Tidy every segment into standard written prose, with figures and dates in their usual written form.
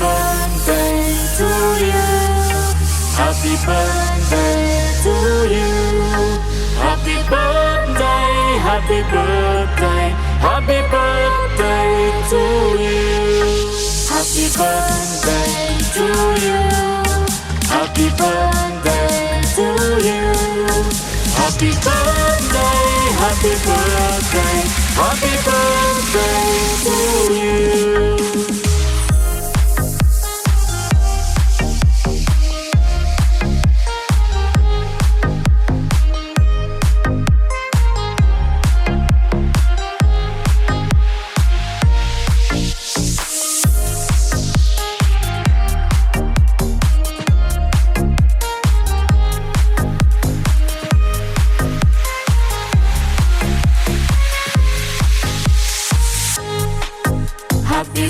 birthday to you. Happy birthday to you. Happy birthday, happy birthday, happy birthday to you. Happy birthday to you. Happy birthday to you. Happy birthday, happy birthday, happy birthday to you. Happy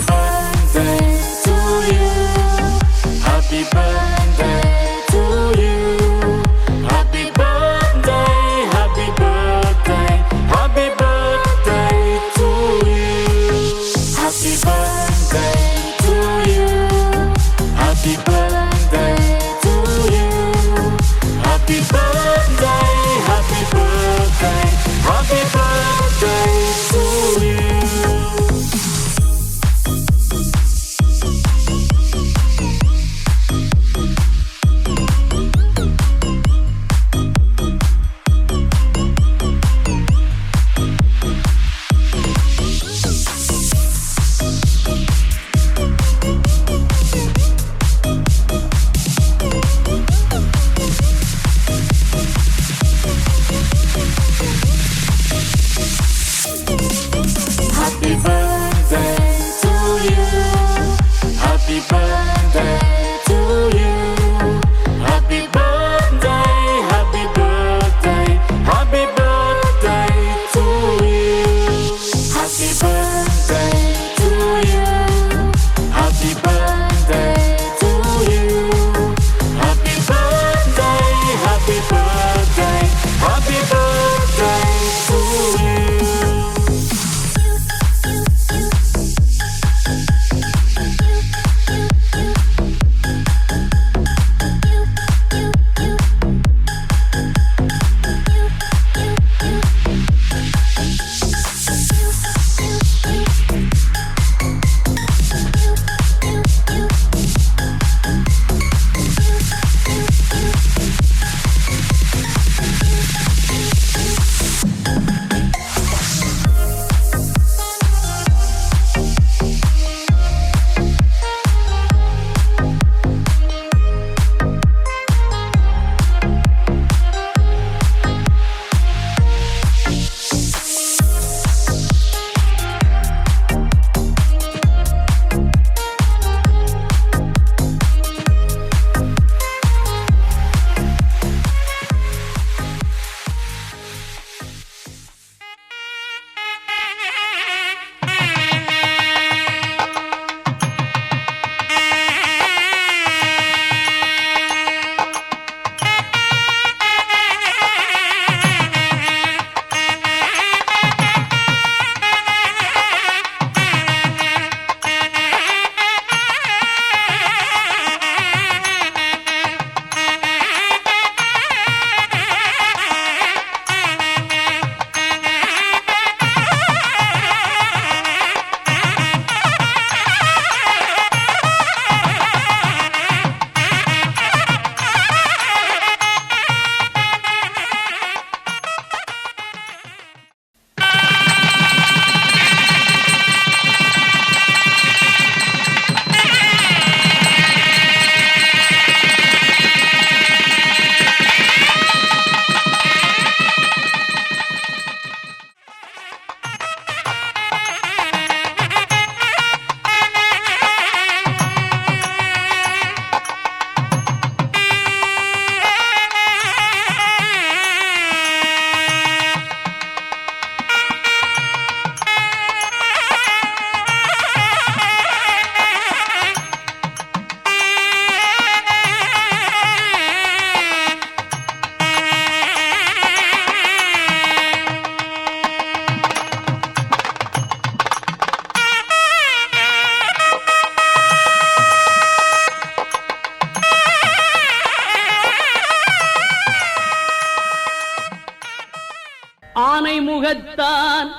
ஆனை முகத்தான்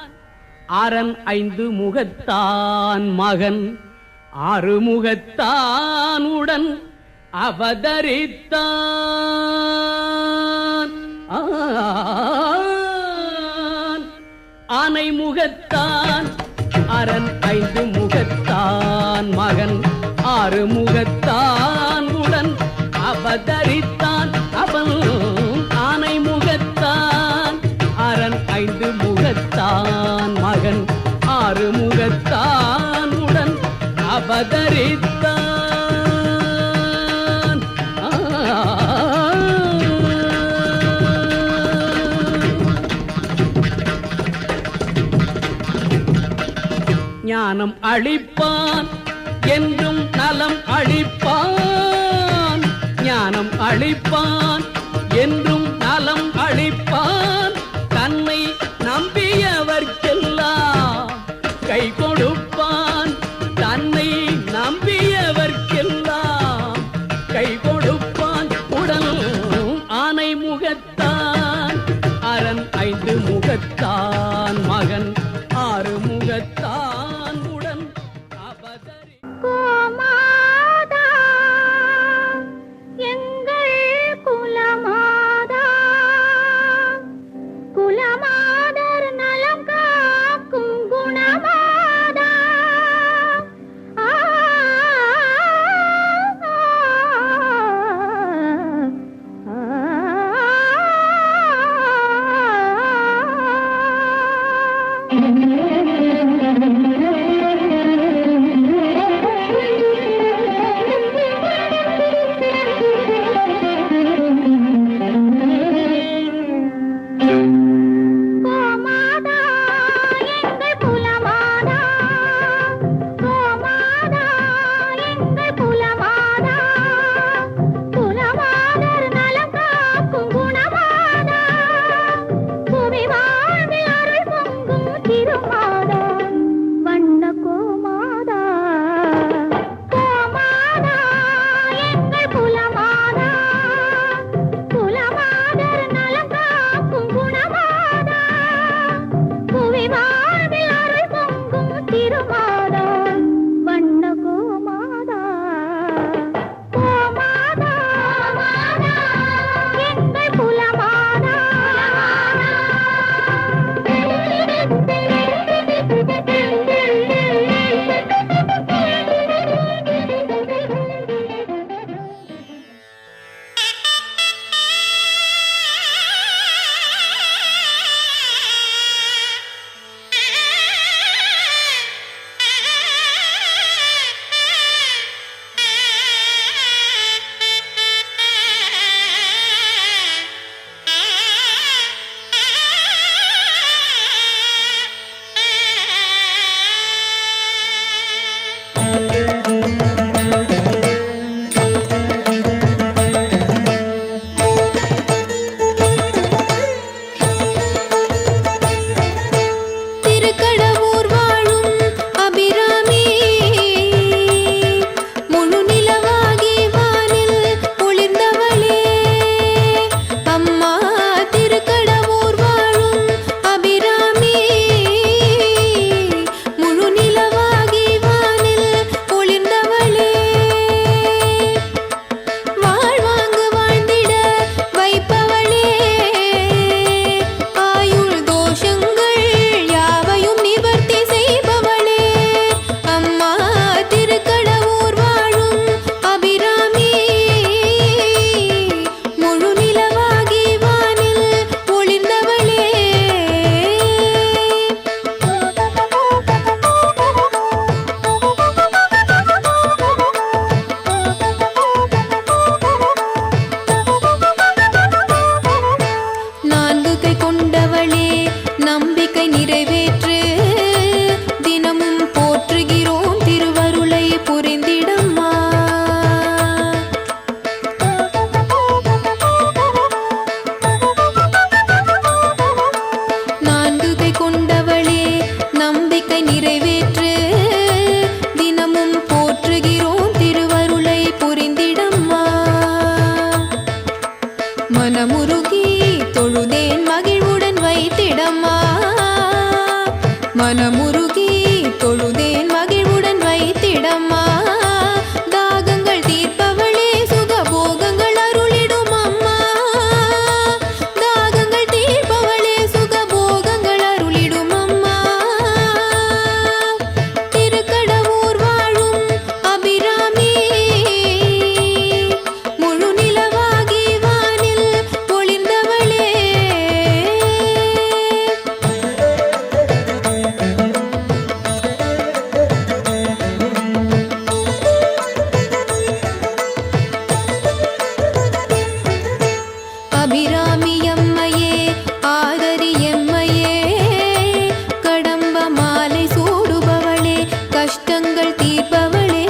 அரண் 5 முகத்தான் மகன் 6 முகத்தான் உடன் அவதரித்தான். ஆனை முகத்தான் அரண் 5 முகத்தான் மகன் 6 முகத்தான் உடன் அவதரித்தான். அவன் ஆனை முகத்தான் அரண் 5 முகத்தான் மகன் 6 முகத்தான் உடன் அவதரித்தான். ஞானம் அளிப்பான் என்றும் நலம் அளிப்பான். ஞானம் அளிப்பான் என்றும் நலம் அளிப்பான். தன்னை நம்பியவர்க்கெல்லாம் கை கொடுப்பான். தன்னை நம்பியவர்க்கெல்லாம் கை கொடுப்பான். உடல் ஆனை முகத்தான் அரண் 5 முகத்தான் மகன் 6 முகத்தான் உடன் அவதரி. கோமாதா எங்கள் குலமாதா, குலமாதர் நலம் காக்கும் குணமாதா. மனமுருகி தொழுதேன் மகிழ்வுடன் வை வைத்திடம்மா மனமுருகி தொழுதேன் மகிழ்வுடன் வைத்திடம்மா தாகங்கள் தீர்ப்பவளே சுகபோகங்கள் அருளிடும் அம்மா தாகங்கள் தீர்ப்பவளே சுகபோகங்கள் அருளிடும் அம்மா திருக்கடவூர் வாழும் அபிராமி முழு நிலவாகி வானில் பொழிந்தவளே அபிராமி அம்மையே ஆதரி எம்மையே கடம்ப மாலை சூடுபவளே கஷ்டங்கள் தீர்ப்பவளே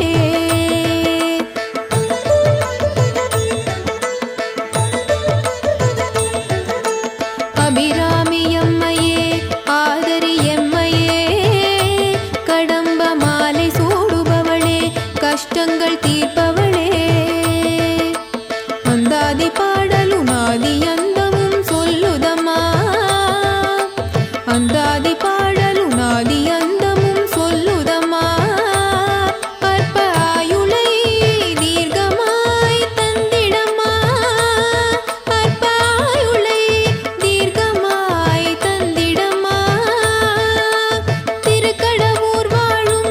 அபிராமி அம்மையே ஆதரி எம்மையே கடம்ப மாலை சூடுபவளே கஷ்டங்கள் தீர்ப்பவளே அந்தாதி பாடலும் ஆதி அந்தமும் சொல்லுதம்மா அந்தாதி பாடலும் ஆதி அந்தமும் சொல்லுதம்மா அற்ப ஆயுளை தீர்க்கமாய் தந்திடம்மா அற்ப ஆயுளை தீர்க்கமாய் தந்திடம்மா திருக்கடவூர் வாழும்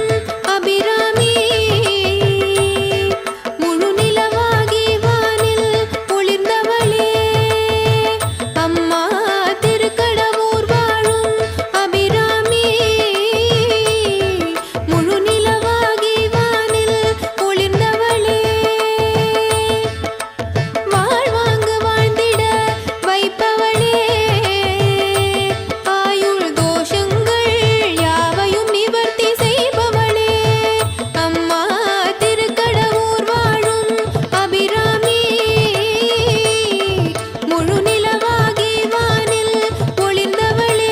அபிராமி முழு நிலவாகி வானில் பொழிந்தவளே அம்மா திருக்கடவூர் வாழும் அபிராமி முழு நிலவாகி வானில் பொழிந்தவளே வாழ்வாங்கு வாழ்ந்திட வைப்பவளே ஆயுள் தோஷங்கள் யாவையும் நிவர்த்தி செய்பவளே அம்மா திருக்கடவூர் வாழும் அபிராமி முழு நிலவாகி வானில் பொழிந்தவளே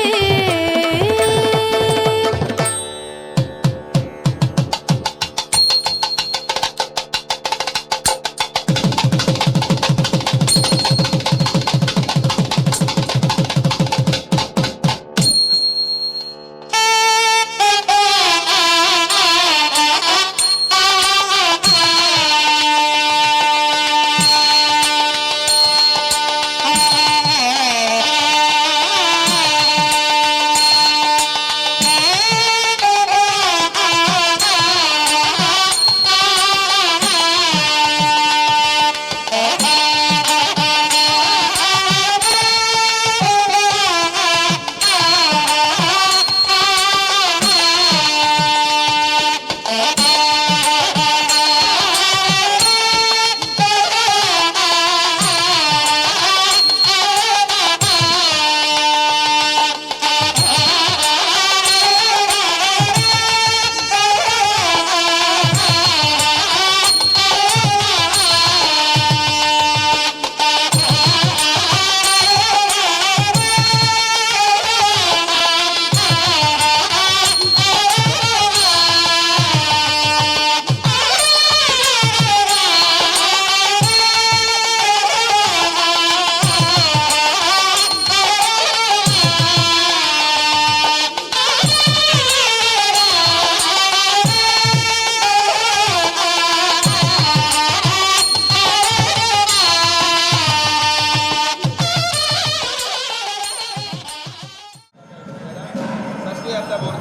षष्ठी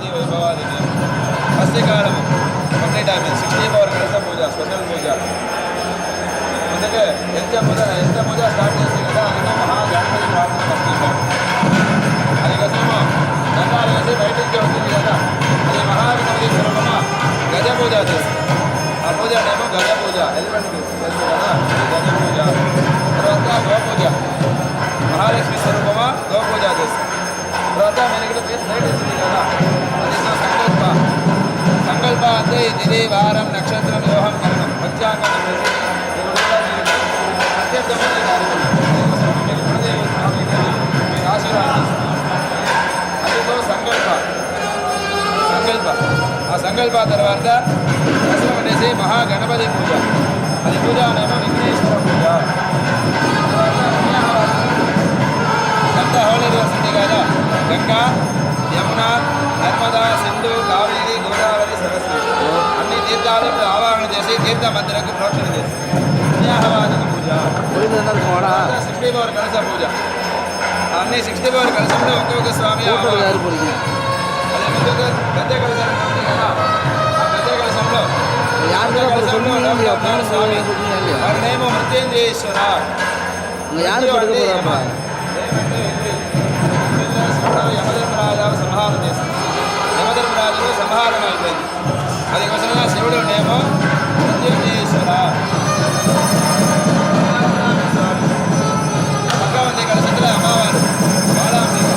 वैभवादिनी अस्य कालं कंप्लीट आगे 64 कलश पूजा स्पेशल पूजा అందుకే ఎంత పూజ స్టార్ట్ చేసి కదా అందులో మహాగణపతి ప్రార్థన వస్తుంది అది కోసము దండాలు వేసి బయటికి ఉంటుంది కదా అది మహాగణపతి స్వరూపమా గజ పూజ చేస్తుంది ఆ పూజ టైము గజ పూజ ఎలిమెంట్ తెలుసు కదా గజ పూజ తర్వాత గోపూజ మహాలక్ష్మి స్వరూపమా గోపూజ చేస్తుంది తర్వాత మనకి ప్లేట్ ఇస్తుంది కదా అది సంకల్ప సంకల్ప అంటే తిథి వారం నక్షత్రం యోహం కరణం పంచాంగం అత్యంతమైన ఆశీర్వాదం అదితో సంకల్ప ఆ సంకల్ప తర్వాత దశమం అనేసి మహాగణపతి పూజ అది పూజ అనేమో విఘ్నేశ్వర పూజ అంతా హోలీ రివర్స్ ఉంది కదా, గంగా, యమున, నర్మదా, సింధు, కావేరి, గోదావరి, సరస్వతి అన్ని తీర్థాలు ఆవాహన చేసి తీర్థ మధ్యలకు ప్రోక్షణ చేసి పుణ్యాహవాదన పూజ, 64 కలశ పూజ. అన్ని 64 కలశంలో ఒక్కొక్క స్వామి అదే ముందుగా పెద్ద కలశం ఉంది కదా, ఆ పెద్ద కలశంలో స్వామి వారినేమో మృత్యుంజయేశ్వర యమధర్మరాజు సంహారం చేసింది. యమధర్మరాజులో సంహారం అయిపోయింది. అది కోసంగా శివుడు నేమో మృత్యుంజయేశ్వర. భగవంతి కలశంలో అమ్మవారు బాలాంబిక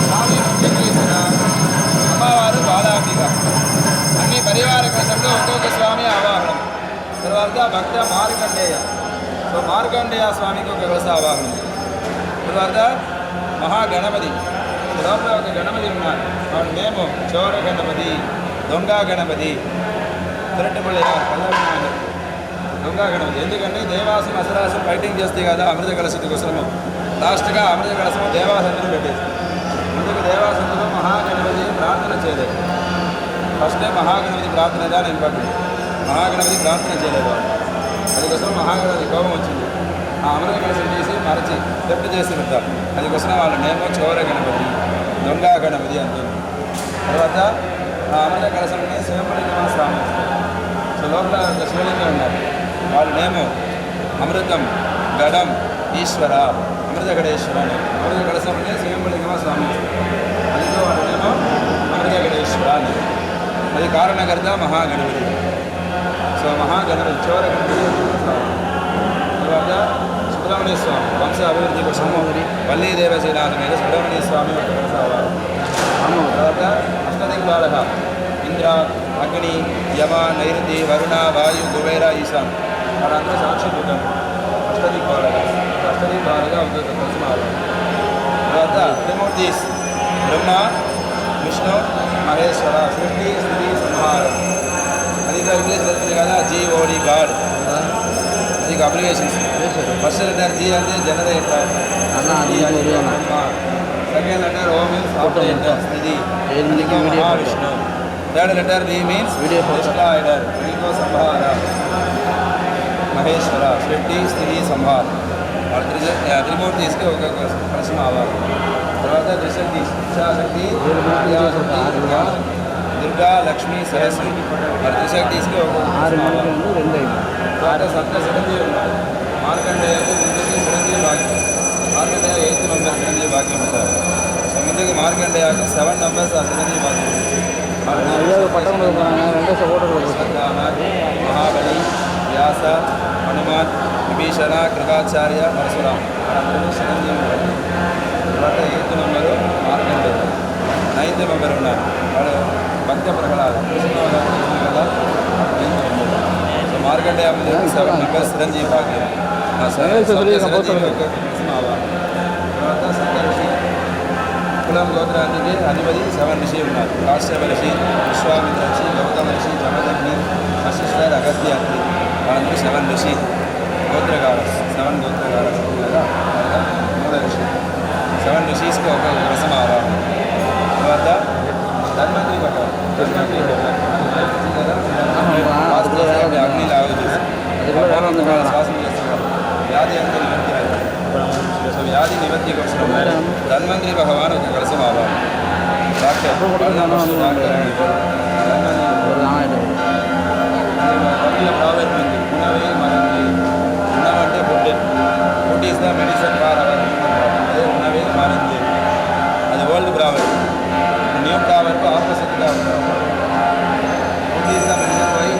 స్వామి మృత్యుంజయేశ్వర, అమ్మవారు బాలాంబిక. అన్ని పరివార కలశంలో ఒక్కొక్క స్వామి ఆవాహనం. తర్వాత భక్త మార్కండేయ. సో మార్కండేయ స్వామికి ఒక కలశ ఆవాహనం. తర్వాత మహాగణపతి. లోపల ఒక గణపతి ఉన్నారు, వాడు మేము చోర గణపతి, దొంగ గణపతి, తిరట్టుపల్లి దొంగ గణపతి. ఎందుకంటే దేవాసం అసరాసం ఫైటింగ్ చేస్తే కదా అమృత కలశం కోసము. లాస్ట్గా అమృత కలశము దేవాసంతులు పెట్టేసి ముందుకు దేవాసంతులు మహాగణపతి ప్రార్థన చేయలేదు. ఫస్ట్ టైం మహాగణపతి ప్రార్థన చాలా ఇంపార్టెంట్. మహాగణపతి ప్రార్థన చేయలేదు, అందుకోసం మహాగణపతి కోపం వచ్చింది. ఆ అమృత కలశం తీసి మరచి తెప్పు చేసి ఉంటారు. అందుకోసం వాళ్ళ నేమో చోర గణపతి, దొంగ గణపతి అంటుంది. తర్వాత ఆ అమృత కలశంని శివలింగమ స్వామి. సో లోపల ఒక శివలింగం ఉన్నారు, వాళ్ళ నేమో అమృతం గడం ఈశ్వర, అమృత గడేశ్వర. అమృత కలశంని శివలింగమ స్వామి, అందులో వాళ్ళ నేమో అమృత గడేశ్వర అని. అది కారణకర్త మహాగణపతి. సో మహాగణపతి చోర గణపతి. తర్వాత సుబ్రహ్మణ్య స్వామి వంశ అభివృద్ధి కోసము వల్లీ దేవసేనాథ మీద సుబ్రహ్మణ్య స్వామి తర్వాత అష్టదిక్పాలక ఇంద్ర, అగ్ని, యమ, నైరుతి, వరుణ, వాయు, కుబేర, ఈశాన్ వాళ్ళందరూ సాక్షిభూతం. అష్టదిక్పాలక ఉద్యోగ కోసం తర్వాత త్రిమూర్తిస్ బ్రహ్మ, విష్ణు, మహేశ్వర, సృష్టి, స్థితి, సంహారం. అది ఇంగ్లీష్ వెళ్తుంది కదా, GOD గాడ్. అది అప్లికేషన్స్. ఫస్ట్ లెటర్ G అంటే generator, second letter O means operator స్థితి, Mahavishnu. Third letter B means destroyer, సంహార, మహేశ్వర, సృష్టి, స్థితి, సంహార. త్రిమూర్తి తీసుకు ఒక ప్రశ్న అవ్వాలి. తర్వాత త్రిశక్తి, ఇచ్చాశక్తి, దుర్గా, లక్ష్మీ, సరస్వతి. మరి త్రిశక్తి తీసుకు ఒక తర్వాత సప్త చిరంజీవి ఉన్నారు. మార్కండేయకు ముందుకి చిరంజీవి భాగ్యం. మార్కండేయ 8th మెంబర్ చిరంజీవి భాగ్యం ఉంటారు. సో ముందుకు మార్కండేయకు 7 మెంబర్స్ ఆ చిరంజీవి భాగ్యం. మహాబలి, వ్యాస, హనుమాన్, విభీషణ, కృపాచార్య, పరశురామ వాళ్ళందరూ చిరంజీవి భాగ్యం. తర్వాత 8th member Markandeya. 9th member ఉన్నారు, వాడు భక్త ప్రహ్లాద కదా. సో మార్కండేయ ముందు 7 మెంబర్స్ చిరంజీవి భాగ్యం. తర్వాత సంకర్షి కులం గోత్రానికి అధిపతి 7 ఋషి ఉన్నారు. కాశ్యప ఋషి, విశ్వామిత్ర ఋషి, గౌతమ ఋషి, జమదగ్ని, వశిష్ఠ, అగస్త్య వాళ్ళందరూ 7 ఋషి గోత్రగారస్. 7 గోత్రగారస్ కదా, మూల ఋషి. 7 ఋషిస్కి ఒక రసం ఆవాహన. తర్వాత ధన్వంతరి భగవాన్, ధన్వంతరి అగ్ని లాగు చేసి శ్వాసం చేస్తున్నారు. వ్యాధి అంతా నివృత్తి అవుతుంది. సో వ్యాధి నివృత్తి కోసం ధన్వంతరి భగవాన్ ఒక కలసం ఆవాహన. డాక్టర్ తమిళ ప్రాబ్లం ఉంది. ఉన్నవే మరంది. ఉన్నవంటే food. Food is the medicine for our human body. అదే ఉన్నవే మరంది. అది ఓల్డ్ ప్రాబ్లం. న్యూ ప్రాబ్లంకు ఆపోజిట్గా ఉంటాం. Food is the medicine for you,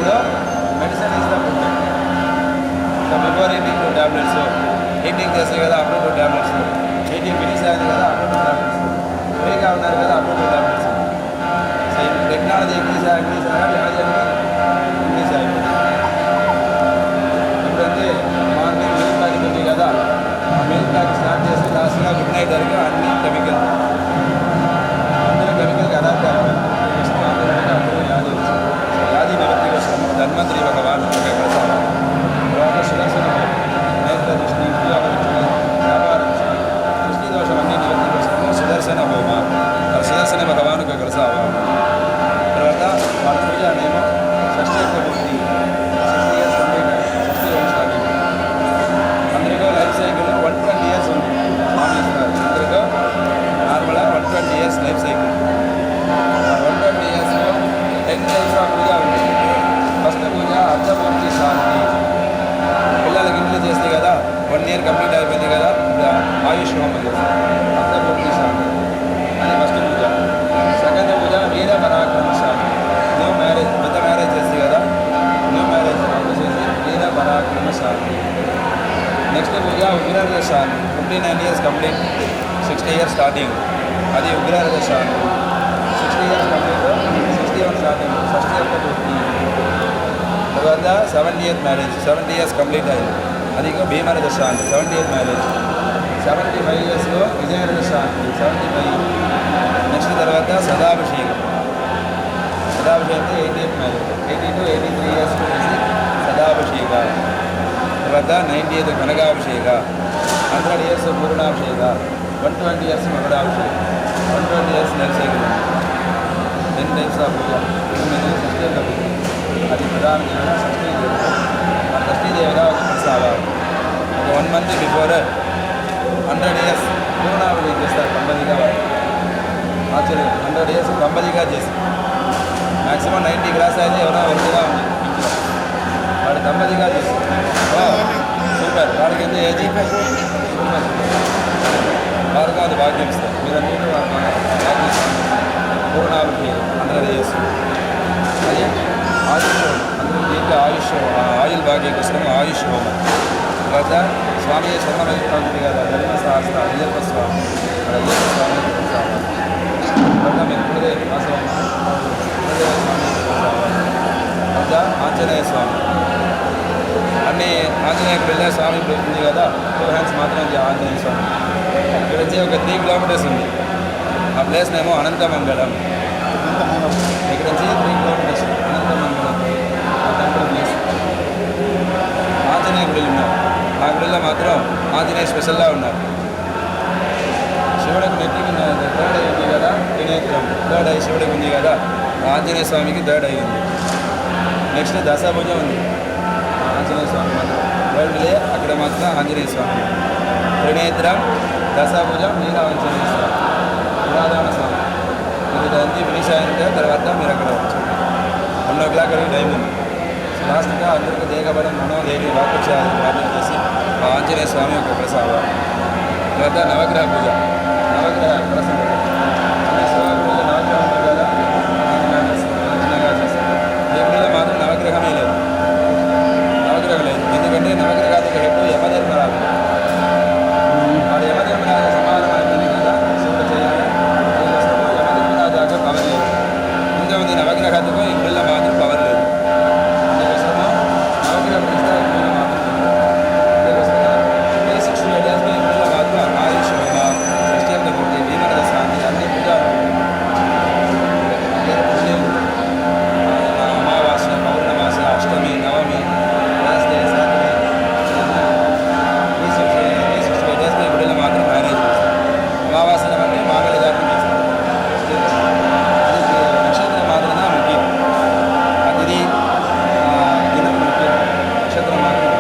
medicine is the food. So before eating 2 tablets, eating చేస్తే కదా అప్పుడు 2 టాబ్లెట్స్, ఈటింగ్ ఫినిష్ అయింది కదా అప్పుడు 2 టాబ్లెట్స్, ఫ్రీగా ఉన్నారు కదా అప్పుడు 2 టాబ్లెట్స్. సో ఇప్పుడు టెక్నాలజీ ఇంక్రీజ్ వ్యాధి ఇంక్రీజ్ అయిపోయింది. ఇప్పుడంటే మార్నింగ్ మిల్క్ ప్యాకెట్ ఉంది కదా, ఆ మిల్క్ ప్యాకెట్ స్టార్ట్ చేసి లాస్ట్గా గుడ్ నైట్ వరకు అన్ని కెమికల్. అందులో కెమికల్ కదా వ్యాధి వచ్చింది. వ్యాధి నివృత్తి కోసం ధన్వంతరి భగవాన్ ఒక కలశం. తర్వాత శిరస్సును నేత్ర దృష్టి సప్తపూర్తిశాలి అది ఫస్ట్ పూజ. సెకండ్ పూజ వీర పరాక్రమశాలి. న్యూ మ్యారేజ్, పెద్ద మ్యారేజ్ చేసి కదా, న్యూ మ్యారేజ్ చేసి వీర పరాక్రమశాలి. నెక్స్ట్ పూజ ఉగ్రరథశాలి. 59 years కంప్లీట్, 60 years స్టార్టింగ్, అది ఉగ్రరథశాలి. 60 years complete, 61 starting, first year పూర్తి. తర్వాత 70th మ్యారేజ్, 70 years కంప్లీట్ అయింది, అది భీమరథశాలి, 70th మ్యారేజ్. 75 yearsలో విజయరథశాలి, 75. నెక్స్ట్ తర్వాత సదాభిషేకం. సదాభిషేకం 80th మ్యారేజ్, 80 to 83 years చేసి సదాభిషేక. తర్వాత 90th కనకాభిషేక, 100 years పూర్ణాభిషేక, 120 years మకుడాభిషేక, 120 years నరసేకరం. 10 types ఆఫ్ పూజ. షష్ఠీ పూజ, అది ప్రధాన దేవత షష్ఠీ దేవత. ఆ షష్ఠీ దేవత ఒక ప్రసాదాలు. ఒక 1 month బిఫోర్ 100 years పూర్ణాభిషేకం చేస్తారు కంపల్సరీగా. ఆశ్చర్యం, 100 years కంపల్సరీగా చేస్తారు. మ్యాక్సిమం 90 క్రాస్ అయితే ఎవరైనా వరుసగా ఉంది ఇంట్లో, వాడు కంపల్సరీగా చేస్తారు. సూపర్. వాడికి ఎంత ఏజ్? సూపర్. వారికి అది భాగ్యం ఇస్తారు. మీరందరూ భాగ్యం ఇస్తారు. పూర్ణాభిషేకం 100 years. అది ఆయుష్ హోమం. అందరూ దీంట్లో ఆయుల్ భాగ్యం కోసం ఆయుష్ హోమం. తర్వాత స్వామి శరణమయ్య కదా, ధర్మశాస్త్ర అయ్యప్ప స్వామి, అయ్యప్ప స్వామి రావాలి. తర్వాత మేము కులదేవి వాసవమ్మ, కులదేవ స్వామి రావాలి. తర్వాత ఆంజనేయ స్వామి, అన్నీ ఆంజనేయకు వెళ్ళే స్వామి ఉంది కదా, 2 hands మాత్రం ఆంజనేయ స్వామి. ఇక్కడ వచ్చి ఒక 3 kilometers ఉంది. ఆ ప్లేస్ నేమో అనంతమంగళం. ఇక్కడ నుంచి 3 kilometers అనంతమంగళం ఆ టెంపుల్ ప్లేస్. ఆంజనేయ గుడిలు ఉన్నారు. ఆ గుడిలో మాత్రం ఆంజనేయ స్పెషల్గా ఉన్నారు. శివుడికి నెట్టికి 3rd eye ఉంది కదా, త్రినేత్రం 3rd eye శివుడికి ఉంది కదా, ఆంజనేయ స్వామికి 3rd eye ఉంది. నెక్స్ట్ దశభుజం ఉంది ఆంజనేయ స్వామి మాత్రం. వరల్డ్లే అక్కడ మాత్రం ఆంజనేయ స్వామి. త్రినేత్రం, దశభుజం, నీలాంజనేయ స్వామి, పురాధాన స్వామి. మీరు అంతా ఫినిష్ అయిన తర్వాత మీరు అక్కడ వచ్చారు. 1 o'clock వరకు టైం ఉంది. లాస్ట్గా అందరికీ దేహబలం మనోదేవి వాక్చారం ప్రార్థన చేసి ఆ ఆంజనేయ స్వామి ఒక ప్రసాదం. తర్వాత నవగ్రహ పూజ, నవగ్రహ ప్రసాదం. శివ పూజ నవగ్రహం ఉంది కదా, చిన్నగా చేస్తారు. దేవుడిలో మాత్రం నవగ్రహమే లేదు, నవగ్రహం లేదు. ఎందుకంటే నవగ్రహాలకు హెడ్ యమధర్మరాజు. వాడు యమధర్మరాజు సమానం అయిపోయింది కదా, శివుడు చేయాలి. యమధర్మరాజాకు పవర్ లేదు. ఇంకా ఉంది నవగ్రహాలకు ఇంట్లో మాత్రం పవర్ లేదు. అందుకోసము నవగ్రహ ప్రతిష్టాపన మాత్రం 68 days ఇంట్లో మాత్రం ఆయుష్ హోమ, క్రిస్టియన్ పూర్తి, భీమరథ శాంతి అన్ని పూజలు. అమావాస్య, పౌర్ణమాస, అష్టమి, నవమి, థర్స్డే, సాటర్డే, 365 days గుడిలో మాత్రం మ్యారేజ్ చేస్తారు. అమావాస్యల బట్టి మామిడి దాన్ని చేస్తారు. అది నక్షత్రం మాత్రమే ముఖ్యం. అది దినం ముఖ్యం, నక్షత్రం మాత్రం.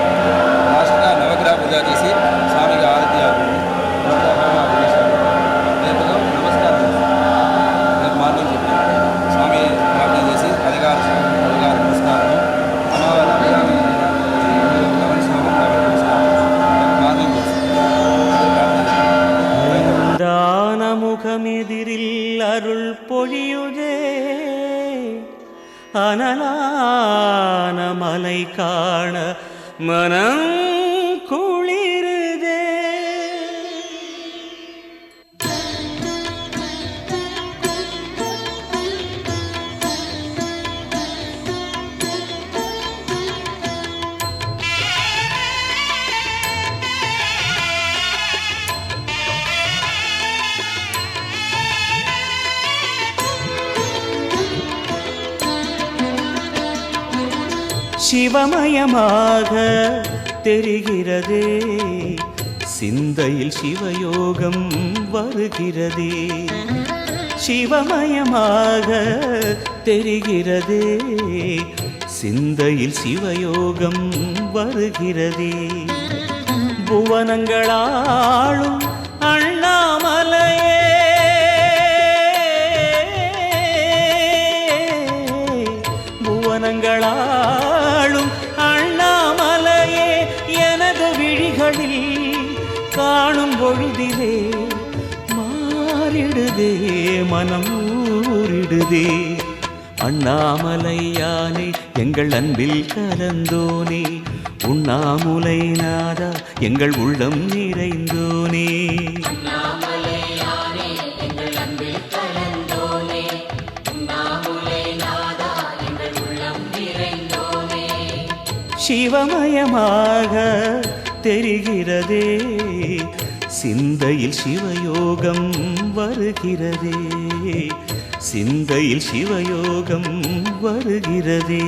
లాస్ట్గా నవగ్రహ పూజ చేసి స్వామికి ఆరతి అవుతుంది. రేపు నమస్కారం రేపు మార్నింగ్ చెప్పాను. స్వామి ప్రార్థన చేసి అధికార నమస్కారము, అమ్మవారి అభిరామి మార్నింగ్ தானமுகமெதிரில் அருள் பொழியுதே, அனலான மலை காண மனம் குளிருதே. சிவமயமாக தெரிகிறதே, சிந்தையில் சிவயோகம் வருகிறதே. சிவமயமாக தெரிகிறதே, சிந்தையில் சிவயோகம் வருகிறதே. புவனங்களாளும் அண்ணாமலையே, புவனங்களாளும் அண்ணாமலையே, எனது விழிகளில் காணும் பொழுதிலே மாறிடுதே மனம் ஊரிடுதே. அண்ணாமலையானே எங்கள் அன்பில் கலந்தோனே, உண்ணாமுலை நாதா எங்கள் உள்ளம் நிறைந்தோனே. சிவமயமாக தெரிகிறதே, சிந்தையில் சிவயோகம் வருகிறதே, சிந்தையில் சிவயோகம் வருகிறதே.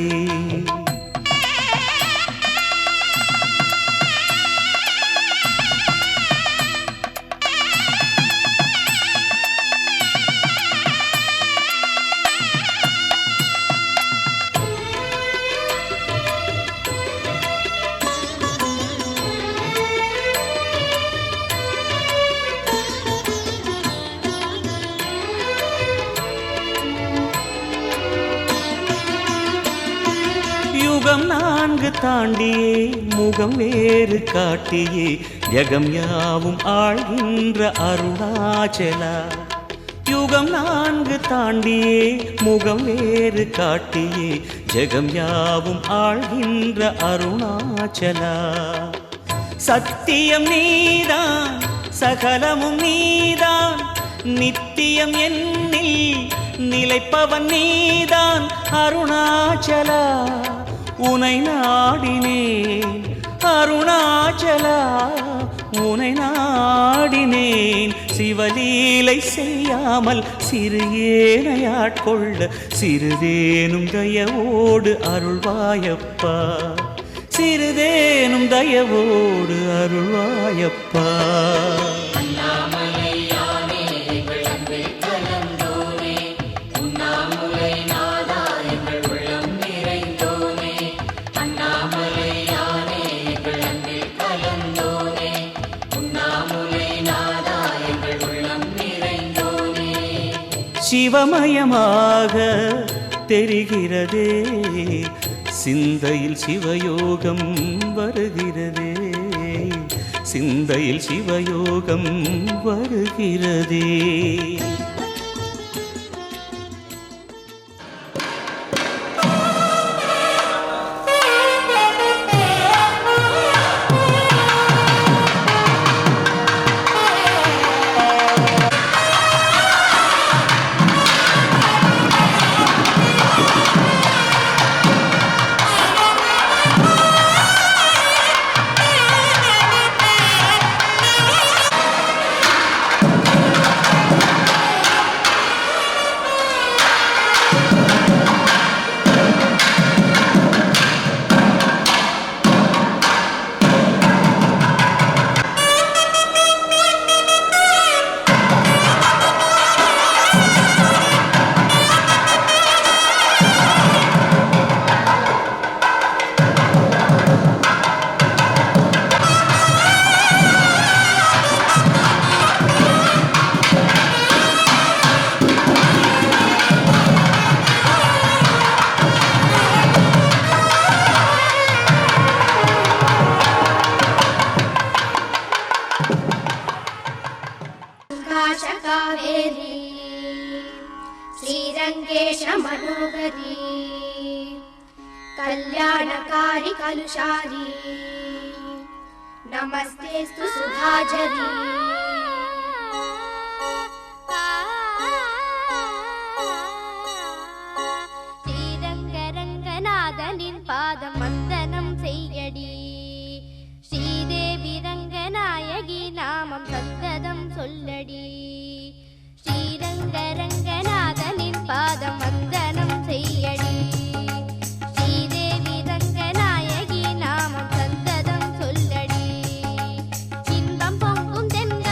யுகம் 4 தாண்டியே முகம் வேறு காட்டியே ஜகம் யாவும் ஆழ்கின்ற அருணாச்சலா. யுகம் 4 தாண்டியே முகம் வேறு காட்டியே ஜகம் யாவும் ஆழ்கின்ற அருணாச்சலா. சத்தியம் நீதான் சகலமும் நீதான், நித்தியம் என்னில் நிலைப்பவன் நீதான் அருணாச்சலா. உனை நாடினேன் அருணாச்சலா, உனை நாடினேன். சிவலீலை செய்யாமல் சிறு ஏனையாட்கொள்ள சிறிதேனும் தயவோடு அருள்வாயப்பா, சிறிதேனும் தயவோடு அருள்வாயப்பா. சிவமயமாக தெரிகிறதே, சிந்தையில் சிவயோகம் வருகிறதே, சிந்தையில் சிவயோகம் வருகிறதே. कावेरी श्रीरंगेश मनोहरी कल्याणकारी कलुषारी नमस्तेस्तु सुधाझरी श्रीरंगरंगनाथनिन पादम वंदनम सेयडी श्रीदेवी रंगनायकी नामम सन्तदम सोल्लडी श्रीरंगरंगनाथनिन पादम वंदनम सेयडी श्रीदेवी रंगनायकी नामम सन्तदम सोल्लडी इன்பம் பொங்கும் தென்க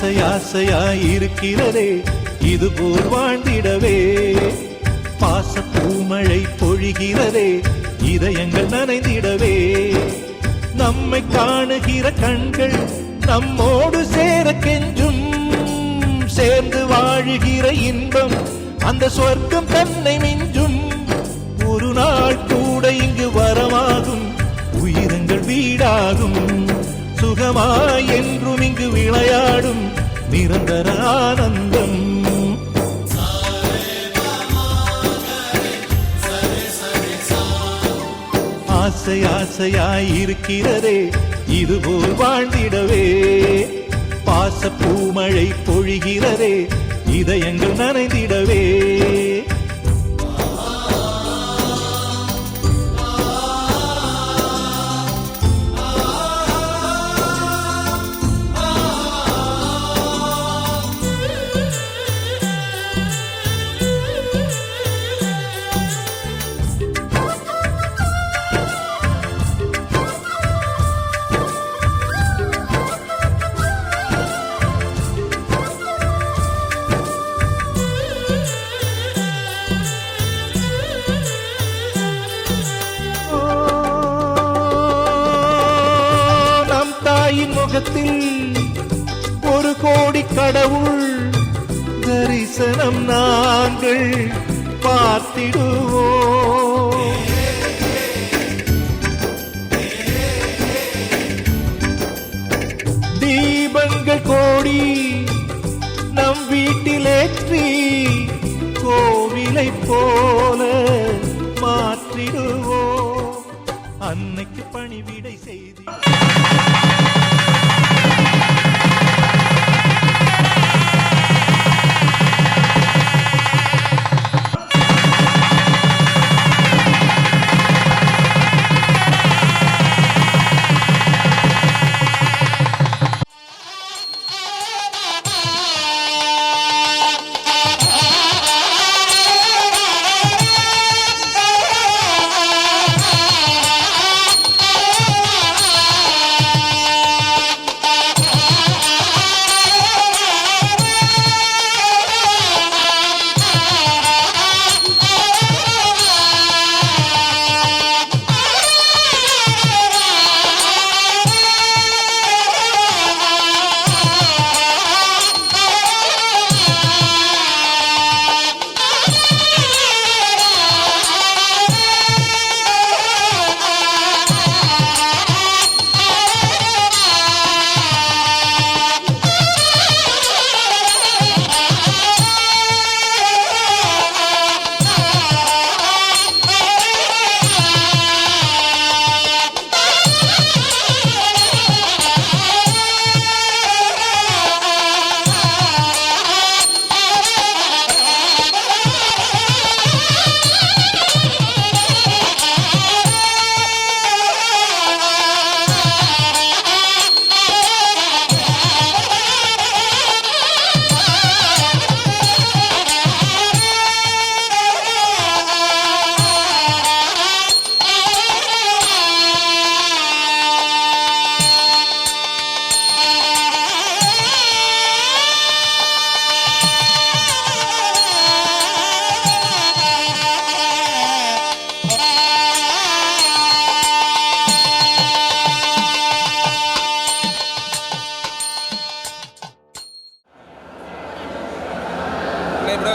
ஆசையாயிருக்கிறதே இது போல் வாழ்ந்திடவே. பாச பூமழை பொழிகிறதே இதயங்கள் நனைந்திடவே. நம்மை காணுகிற கண்கள் நம்மோடு சேர கெஞ்சும். சேர்ந்து வாழுகிற இன்பம் அந்த சொர்க்கம் தன்னை மிஞ்சும். ஒரு நாள் கூட இங்கு வரமாகும், உயிரங்கள் வீடாகும். சுகமாய் என்றும் இங்கு விளையாடும் நிரந்தர ஆனந்தம். ஆசையாயிருக்கிறதே இதுபோல் வாழ்ந்திடவே. பாச பூமழை பொழிகிறதே இதயங்கள் நனைந்திடவே. முகத்தில் ஒரு கோடி கடவுள் தரிசனம் நாங்கள் பார்த்திடுவோம். தீபங்கள் கோடி நம் வீட்டிலேற்றி கோவிலை போல மாற்றிடுவோம். அன்னைக்கு பணிவிடை செய்தி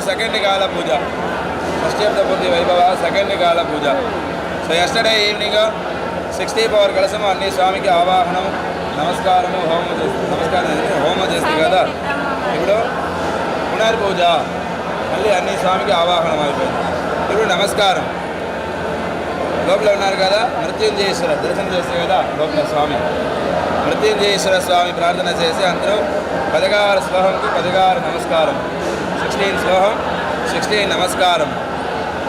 second Gala Puja. First of the Buddhi Vaibhava, second Gala Puja. So yesterday evening, 60 power Kalasama Anni Swami ki Avahanam, Namaskaramu, Homa Jastigada. Ipudu Punar Puja. Alli Anni Swami ki Avahanam ayipindi. Ipudu Namaskaram. లోపల ఉన్నారు కదా మృత్యుంజయేశ్వర దర్శనం చేస్తే కదా లోపల స్వామి మృత్యుంజయేశ్వర స్వామి ప్రార్థన చేసి అందరూ 16 శ్లోకంకు 16 నమస్కారం 16 శ్లోకం 16 నమస్కారం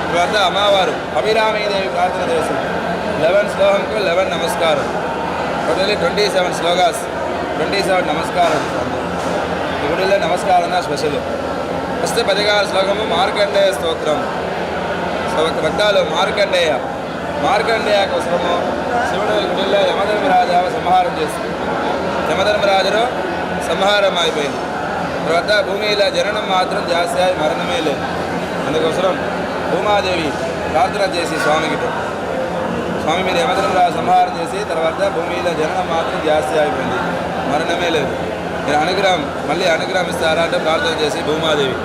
తర్వాత అమ్మవారు అభిరామీదేవి ప్రార్థన చేసి 11 శ్లోకంకు 11 నమస్కారం టోటల్లీ 27 శ్లోకాస్ 27 నమస్కారం ఇప్పుడులో నమస్కారం స్పెషల్ ఫస్ట్ 16 శ్లోకము మార్కండేయ స్తోత్రం భక్తాలు మార్కండేయ కోసము శివుడు గుడిలో యమధర్మరాజు సంహారం చేసి యమధర్మరాజును సంహారమైపోయింది. తర్వాత భూమిలో జననం మాత్రం జాస్తి అయి మరణమే లేదు. అందుకోసం భూమాదేవి ప్రార్థన చేసి స్వామికి, స్వామి మీరు యమధర్మరాజు సంహారం చేసి తర్వాత భూమిలో జననం మాత్రం జాస్తి అయిపోయింది, మరణమే లేదు, మీరు అనుగ్రహం మళ్ళీ అనుగ్రహం ఇస్తారా అంటే ప్రార్థన చేసి భూమాదేవి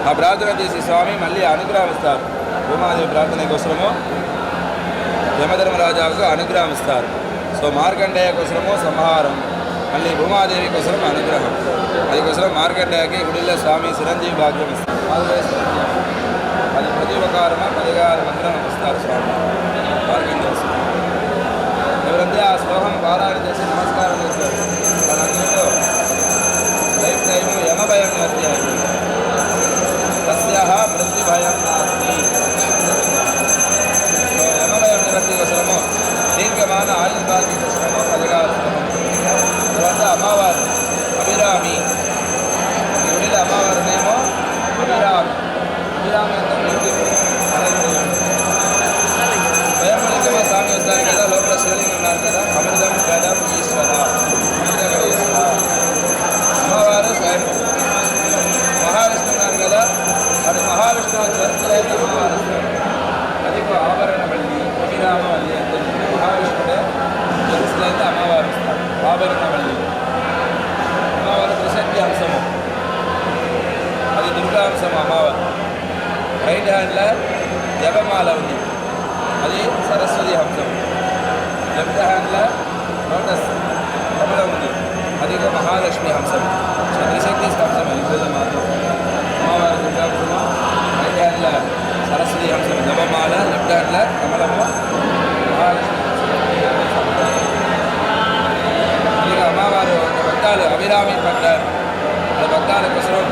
ఆ ప్రార్థన చేసి స్వామి మళ్ళీ అనుగ్రహం ఇస్తారు. భూమాదేవి ప్రార్థన కోసము యమధర్మరాజాకు అనుగ్రహం ఇస్తారు. సో మార్కండేయ కోసము సంహారం, మళ్ళీ భూమాదేవి కోసం అనుగ్రహం. అందుకోసం మార్కండేయకి గుడిలో స్వామి చిరంజీవి భాగ్యం ఇస్తారు. అది ప్రతి ఉపకారమ పదిగారు మంత్రం ఇస్తారు స్వామి మార్కండేయ. ఎవరైతే ఆ శ్లోకం పారాయణ చేసి నమస్కారం చేస్తారు వాళ్ళందరితో లైఫ్ టైము యమ భయం నివర్తి తస్యాహ మృత్యు భయం నాస్తి. యమ భయం నివర్తి కోసము దీర్ఘమాన ఆయుర్భాగ్య కోసము పదిగారు శ్లోకం. తర్వాత అమ్మవారు అభిరామి, గుడిలో అమ్మవారినేమో అభిరామి. అభిరామి అంటే మృత్యు స్వయంలింగమ స్వామి వస్తారు కదా, లోపల శివలింగం ఉన్నారు కదా, అమృతం గదం ఈశ్వర అమృతగడేశ్వర. అమ్మవారు స్వయం మహావిష్ణు ఉన్నారు కదా, అది మహావిష్ణువు చరిత్రైన అమ్మవారు. అది ఆభరణ వల్లి అభిరామ వల్లి అంటే మహావిష్ణుడే చరిత్రైతే అమ్మవారు వస్తారు. ఆభరణ వల్లి అమ్మవారు త్రిశక్తి అంశము, అది దుర్గా అంశము అమ్మవారు. రైట్ హ్యాండ్లో జపమాల ఉంది, అది సరస్వతి హంసం. లెఫ్ట్ హ్యాండ్లో లోటస్ కమలం ఉంది, అది మహాలక్ష్మి హంసం. త్రిశక్తి హంసం ఇంట్లో మాత్రం అమ్మవారి దుర్గాంశము. రైట్ హ్యాండ్లో సరస్వతి హంసం జపమాల, లెఫ్ట్ హ్యాండ్లో కమలము మహాలక్ష్మి. ఇక అమ్మవారు భక్తాలు అభిరామి పడ్డారు. ఆ భక్తాల కోసం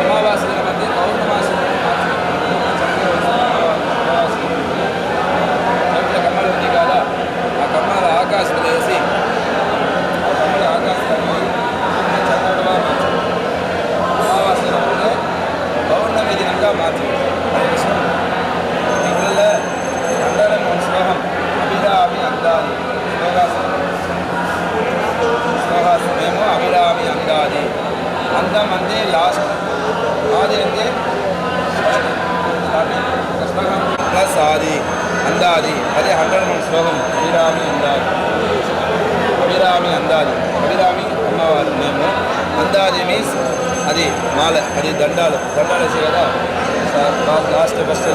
అమావాస్య మధ్య పౌర్ణమాసి కమ్మలు ఉంది కదా, ఆ కమ్మల ఆకాశం వేసి ఆ కమ్మల ఆకాశాన్ని చక్కగా మార్చారు. అమావాస్య రోజునే పౌర్ణమి దినంగా మార్చారు. ఇళ్ళ అందరం శ్లోహం అభిరామి అందాలి శ్లోహాసమేమో అభిరామి అందాలి. అందం అంటే లాస్ట్, ఆది అంటే ప్లస్ ఆది అందాది, అదే 101 శ్లోకం అభిరామి అందాది. అభిరామి అందాది, అభిరామి అమ్మవారి మేము. అందాది మీన్స్ అది మాల, అది దండాలు వేసే కదా, లాస్ట్ ఫస్ట్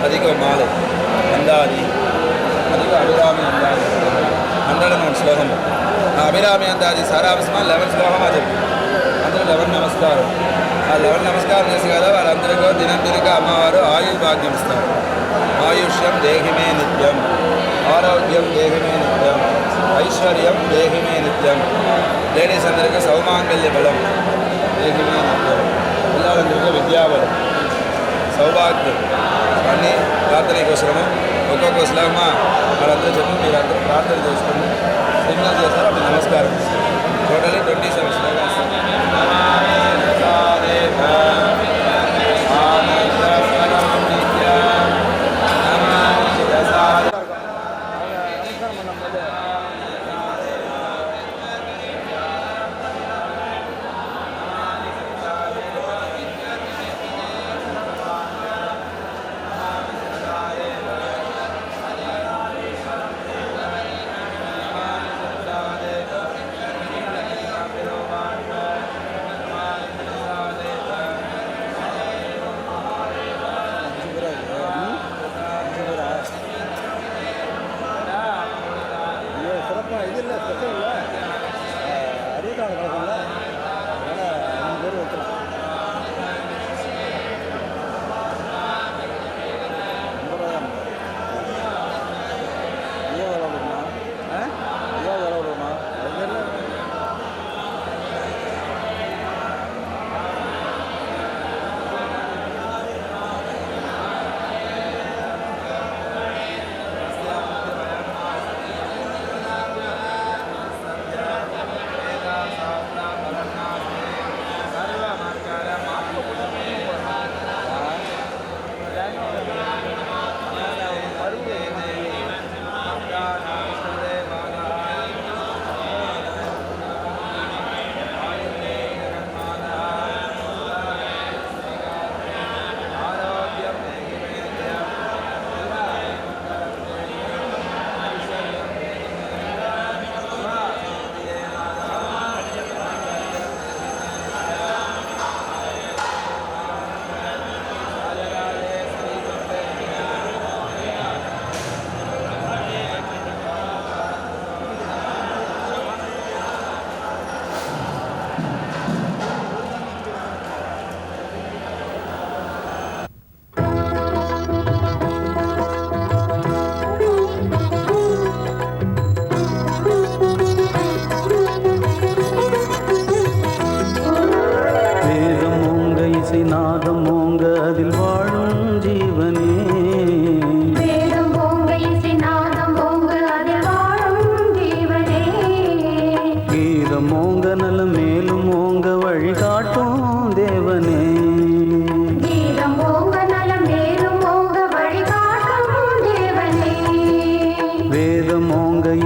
అదిగో మాల అందాది, అదిగో అభిరామి అందాది. 101 శ్లోకము. ఆ అభిరామి అందాది సారాంశమా 11 శ్లోకం. అది అందరూ 11 నమస్కారం. ఆ 11 నమస్కారం చేసి కదా వాళ్ళందరికీ దినదినగా అమ్మవారు ఆయుర్ భాగ్యం ఇస్తారు. ఆయుష్యం దేహిమే నిత్యం, ఆరోగ్యం దేహిమే నిత్యం, ఐశ్వర్యం దేహిమే నిత్యం. లేడీస్ అందరికీ సౌమాంగల్య బలం దేహిమే నిత్యం, పిల్లలందరికీ విద్యాబలం, సౌభాగ్యం. అన్నీ ప్రార్థన కోసము ఒక్కొక్క శ్లోకమా వాళ్ళందరూ చెప్పి మీరందరూ ప్రార్థన చేసుకుని సిగ్నల్ చేస్తారు. అప్పుడు నమస్కారం. టోటలీ 27 శ్లోకాలు.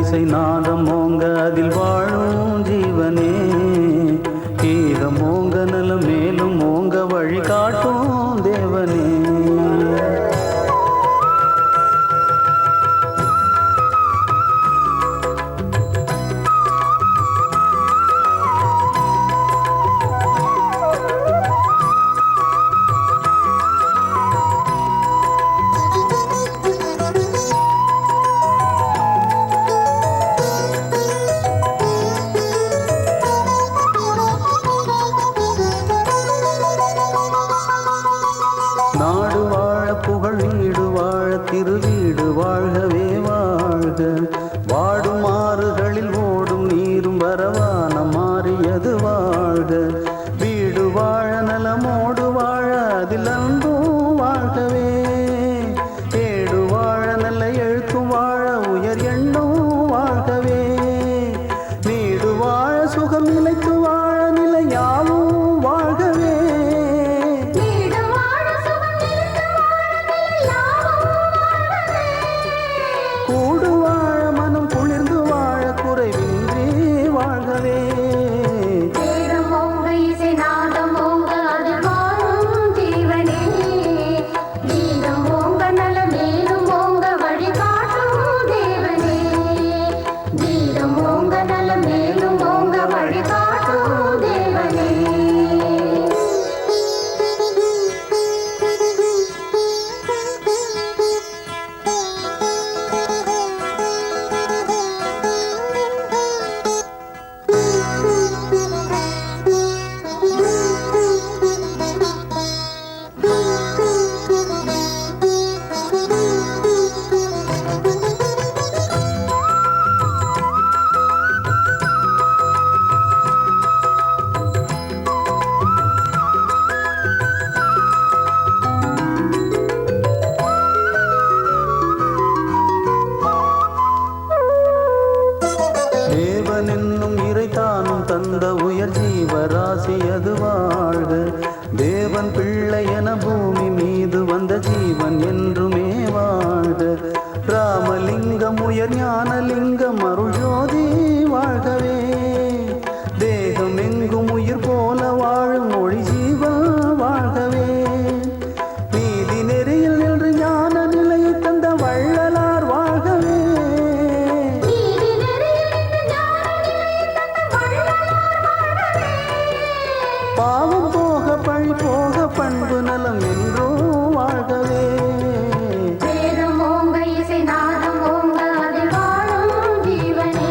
இசை நாதம் ஓங்க அதில் வாழும் ஜீவனே கீதம் ஓங்க நலம் மேலும் ஓங்க வழி காட்டும் தேவனே நாடு வாழ புகழ் வீடு வாழ திருவீடு வாழ்கவே வாழ்க வாடும் ஆறுகளில் ஓடும் நீரும் வரவான மாறியது வாழ்க வீடு வாழ நலமோடு வாழ அதில் அன்பும் வாழ்கவே ஏடு வாழ நல்ல எழுத்தும் வாழ உயர் எண்ணும் வாழ்கவே நீடு வாழ சுகம் நிலைத்து வாழ நிலையாவும் வாழ்கவே கூடு வாழ மனம் குளிர்ந்து வாழ குறைவின்றி வாழ்கவே தேவன் என்னும் இறைத்தானும் தந்த உயர் ஜீவராசி அது வாழ்க தேவன் பிள்ளை என பூமி மீது வந்த ஜீவன் என்றுமே வாழ்க ராமலிங்கம் உயர் ஞானலிங்கம் அருள் ஜோதி வாழ்கவே தேகம் எங்கும் உயிர் போல வாழும் மொழி ஜீவன் வாழ்கவே நீதி நெறியில் நின்று ஞான நிலையை தந்த வள்ளலார் வாழ்கவே பாவம் போக பழி போக பண்பு நலம் என்றோ வாழ்கவே வேதம் ஓங்க இசை நாதம் ஓங்க அதில் வாழும் ஜீவனே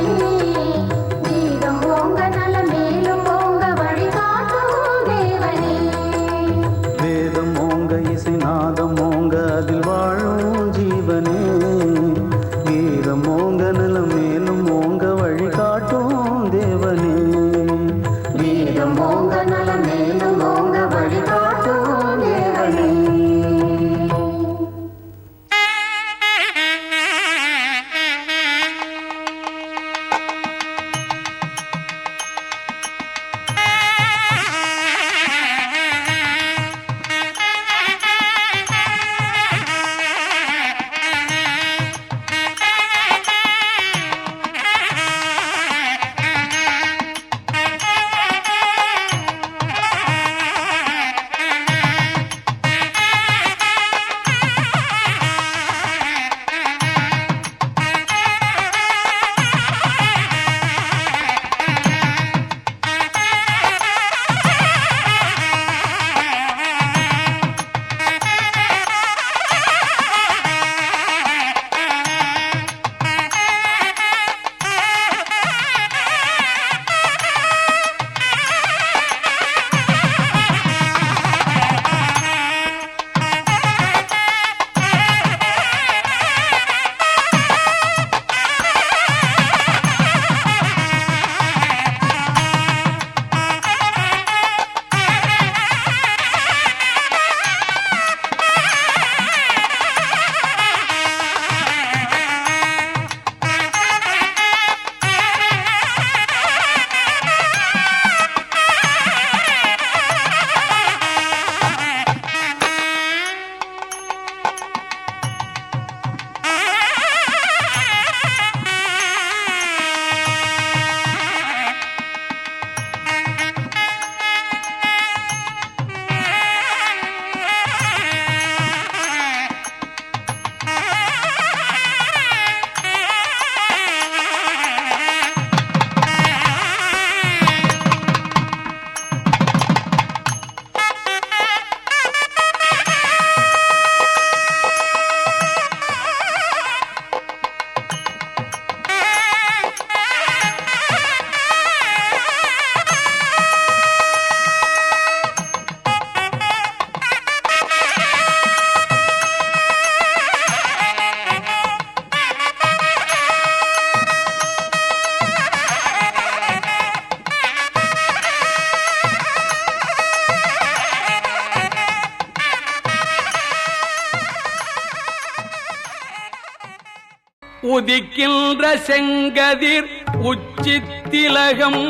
உதிக்கின்ற செங்கதிர் உச்சித்திலகம்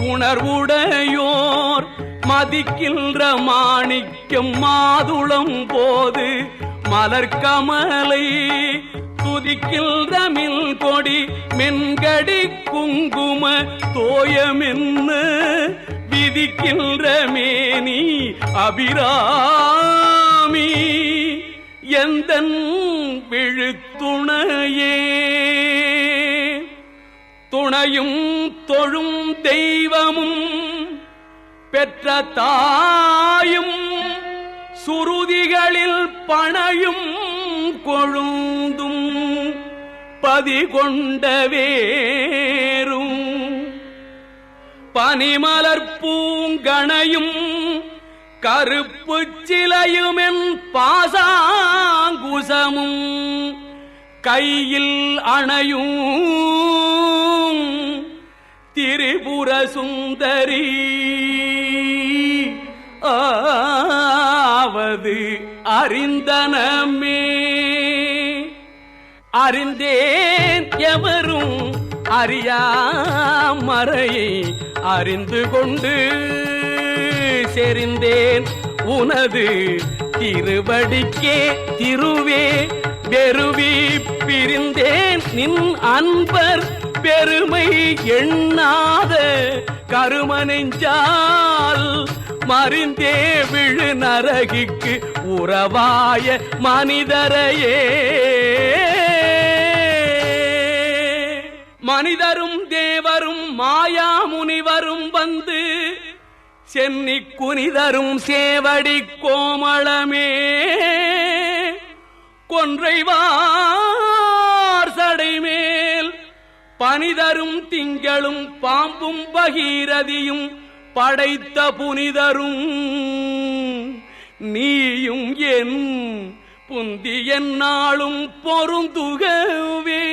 உணர்வுடையோர் மதிக்கின்ற மாணிக்கம் மாதுளம் போது மலர்கமலை துதிக்கின்ற மில் கொடி மென்கடி குங்கும தோயமென்ன விதிக்கின்ற மேனி அபிராமி எந்தன் விழுத்துணையே துணையும் தொழும் தெய்வமும் பெற்ற தாயும் சுருதிகளில் பணையும் கொழுந்தும் பதி கொண்ட வேரும் பனிமலர் பூங்கணையும் கருப்பு சிலையுமென் பாசாங்குசமும் கையில் அணையும் திரிபுர சுந்தரி ஆவது அறிந்தனமே அறிந்தேன் எவரும் அறியாமறையை அறிந்து கொண்டு செறிந்தேன் உனது திருவடிக்கே திருவே பெருவி பிரிந்தேன் நின் அன்பர் பெருமை எண்ணாத கருமனெஞ்சால் மறிந்தே விழு நரகிக்கு உறவாய மனிதரையே மனிதரும் தேவரும் மாயா முனிவரும் வந்து சென்னி குனிதரும் சேவடி கோமளமே கொன்றைவார் சடைமேல் பனிதரும் திங்களும் பாம்பும் பகீரதியும் படைத்த புனிதரும் நீயும் என் புந்திய நாளும் பொருந்துகவே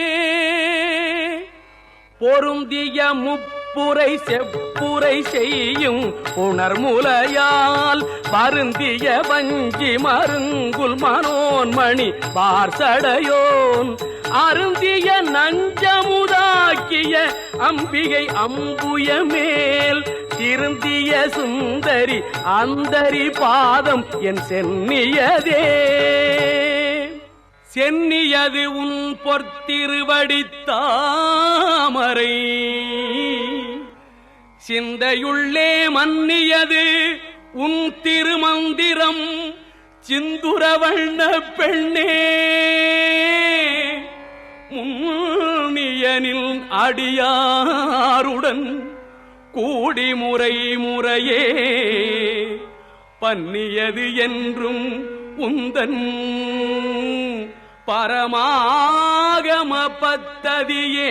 பொருந்திய முப்புரை செப்புரை செய்யும் உணர்முலையால் பருந்திய வஞ்சி மருங்குல் மனோன்மணி பார்சடையோன் அருந்திய நஞ்சமுதாக்கிய அம்பிகை அம்புய மேல் திருந்திய சுந்தரி அந்தரி பாதம் என் சென்னியதே சென்னியது உன் பொற்திருவடி தாமரை சிந்தையுள்ளே மன்னியது உன் திருமந்திரம் சிந்துரவண்ண பெண்ணே முன்னியனில் அடியாருடன் கூடி முறை முறையே பன்னியது என்றும் உந்தன் பரமாகம பத்ததியே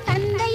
தந்தை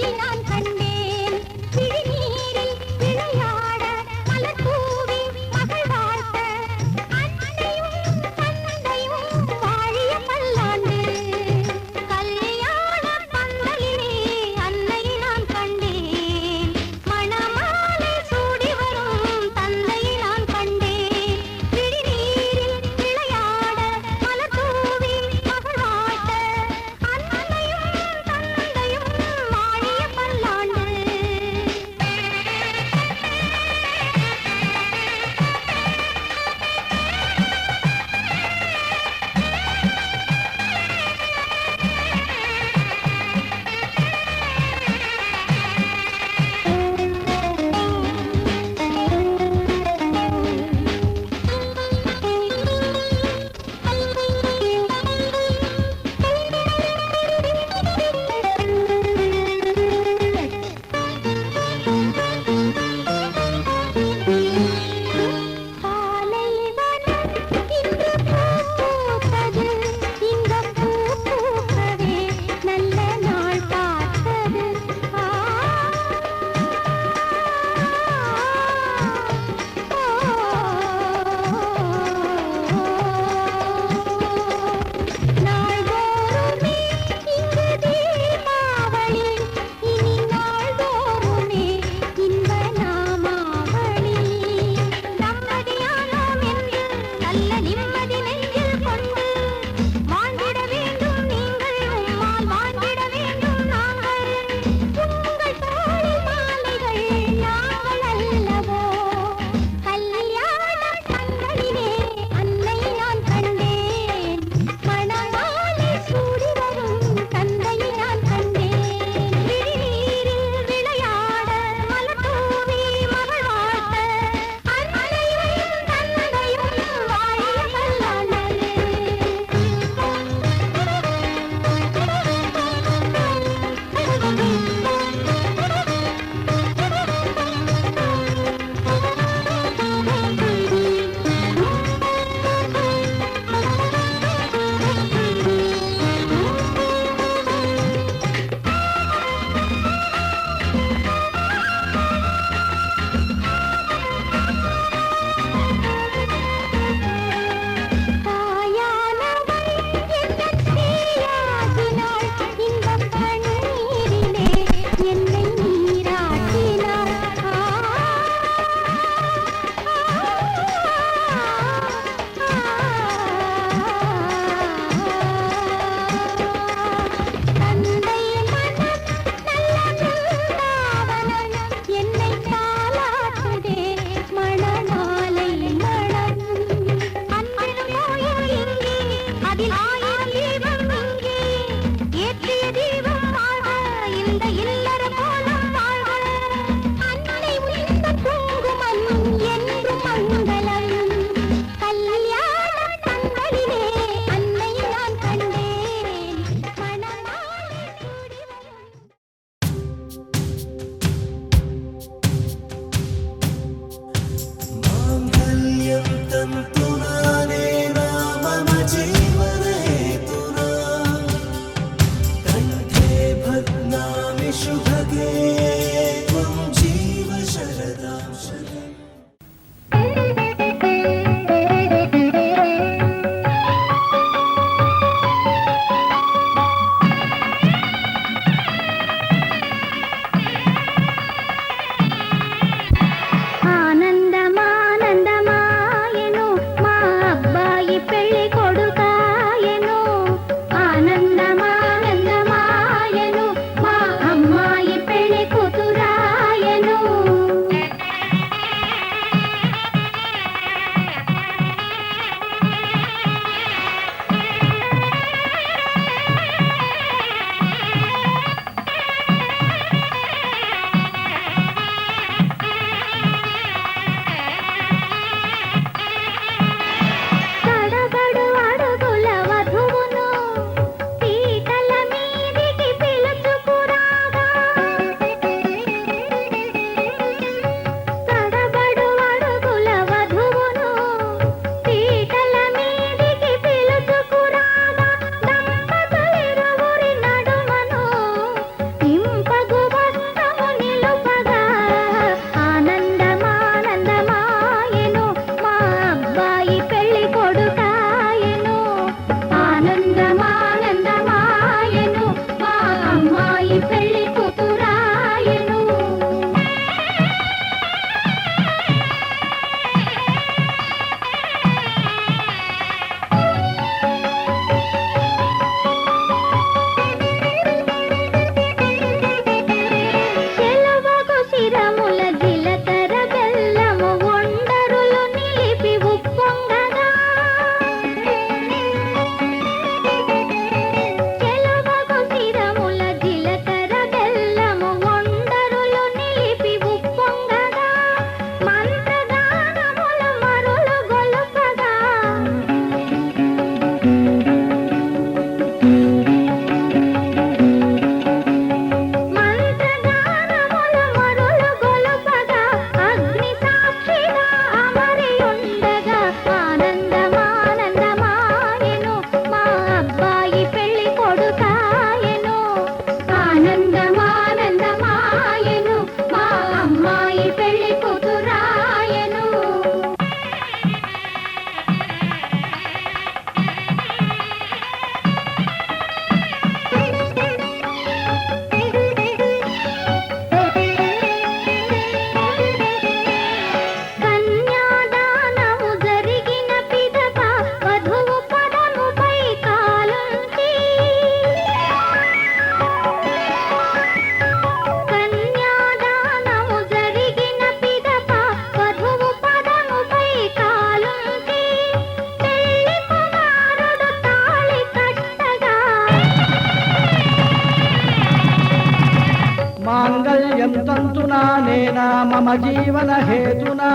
भवन्तु नानेन मम जीवन हेतुना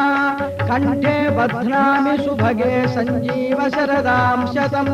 कंठे बध्नामि सुभगे संजीव शरदां शतम्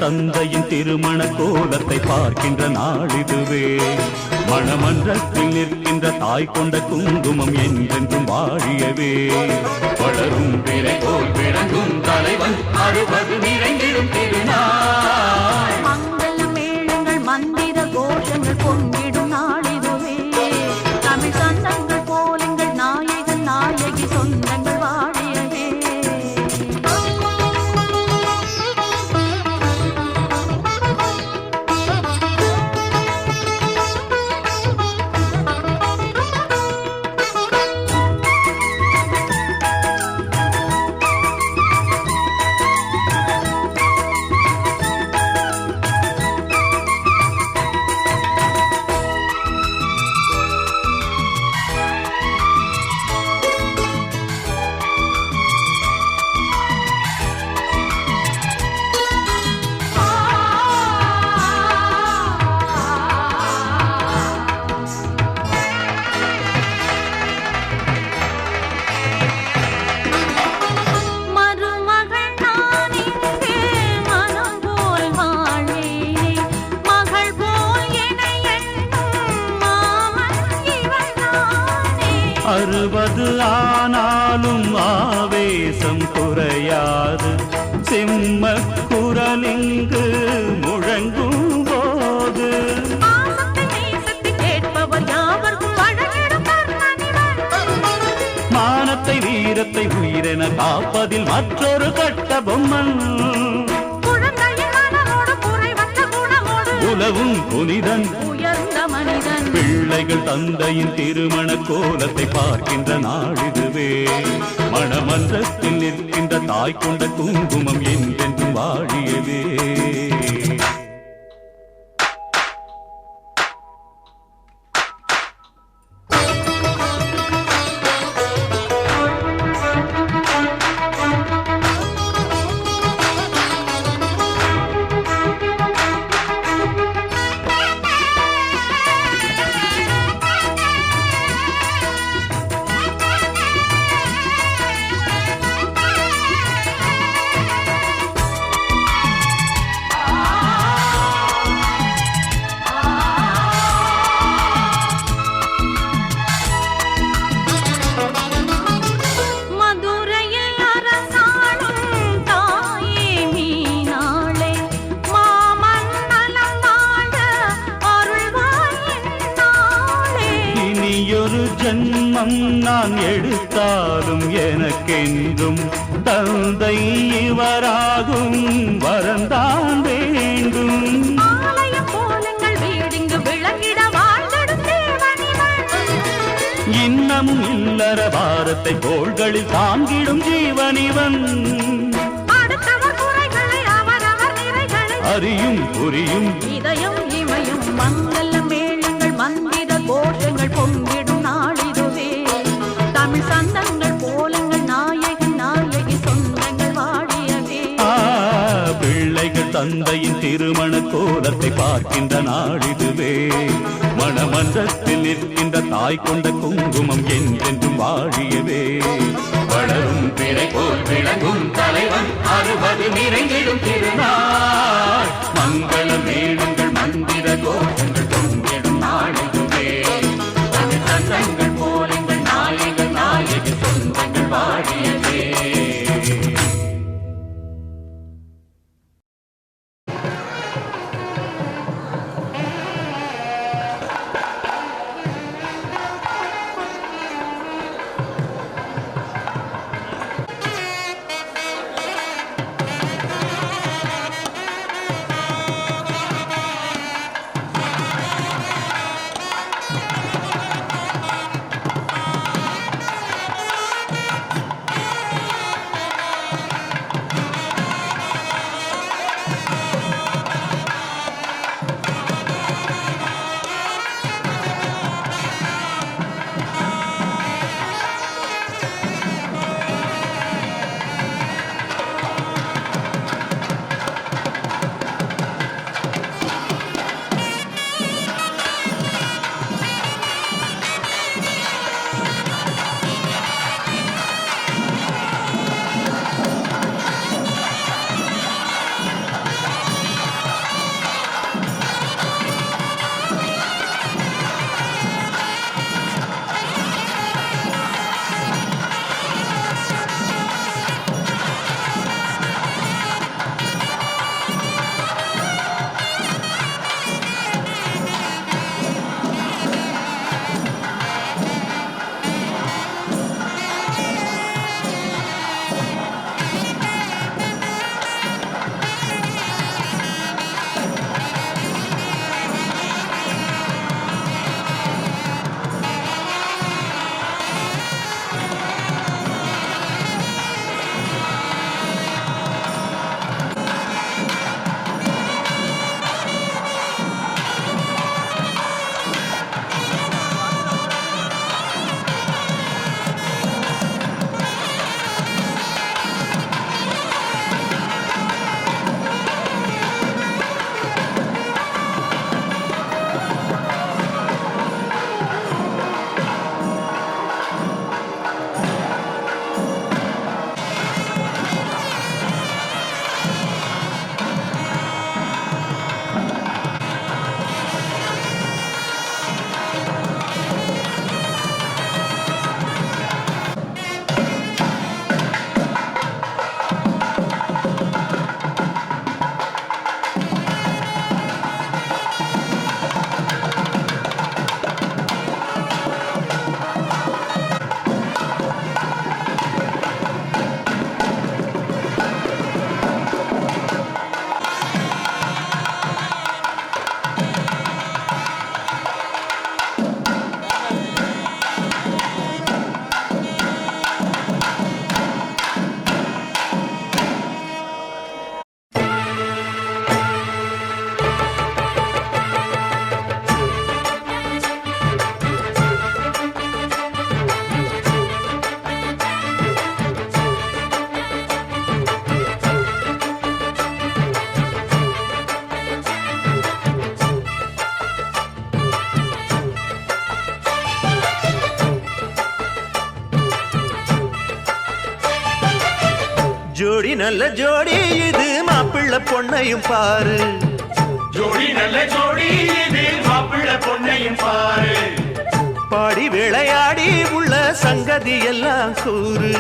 தந்தையின் திருமண கோலத்தை பார்க்கின்ற நாளிதுவே மணமன்றத்தில் நிற்கின்ற தாய் கொண்ட குங்குமம் என்றென்றும் வாழியவே வளரும் பிறை போல் விளங்கும் தலைவன் அறுபது நிறைந்திடும் திருநாள் மங்கள மேளங்கள் மந்திர கோஷங்கள் பொங்கிடும் நாளிதுவே தமிழ் சந்தங்கள் போலங்கள் நாயகன் நாயகி சொந்தங்கள் வாழியவே அறுபது ஆனாலும் ஆவேசம் குறையாது செம்ம குரலிங்கு முழங்கும் போது மானத்தை வீரத்தை உயிரென காப்பதில் மற்றொரு கட்ட பொம்மன் உலவும் புனிதன் உயர்ந்த மனிதன் பிள்ளைகள் தந்தையின் திருமண கோலத்தை பார்க்கின்ற நாளிதுவே மணமன்றத்தில் நிற்கின்ற தாய் கொண்ட குங்குமம் என்றென்றும் வாழியவே ஜன்மம் நான் எடுத்தாலும் எனக்கென்றும் தந்தை இவராகும் வரந்தான் வேண்டும் இன்னமும் இல்லற பாரத்தை தோள்களில் தாங்கிடும் ஜீவனிவன் அறியும் புரியும் இதயம் இமையும் மங்கள மேளங்கள் மந்திர கோஷங்கள் பொங்கிடும் நாளிதுவே தமிழ் சந்தங்கள் போல தந்தையின் திருமண கோலத்தை பார்க்கின்ற நாளிதுவே. மணமன்றத்தில் நிற்கின்ற தாய் கொண்ட குங்குமம் என்றென்றும் வாழியவே. வளரும் பிறை போல் விளங்கும் தலைவன் 60 நிறைந்திடும் திருநாள். மங்கள மேளங்கள் மந்திர கோஷங்கள் பொங்கிடும் நாளிதுவே. தமிழ் சந்தங்கள் போலங்கள் நாயகர் நாயகி சொந்தங்கள் வாழியவே. ஜோடி நல்ல ஜோடி இது மாப்பிள்ளை பொண்ணையும் பாரு. ஜோடி நல்ல ஜோடி இது மாப்பிள்ளை பொண்ணையும் பாரு. பாடி விளையாடி உள்ள சங்கதி எல்லாம் கூறு.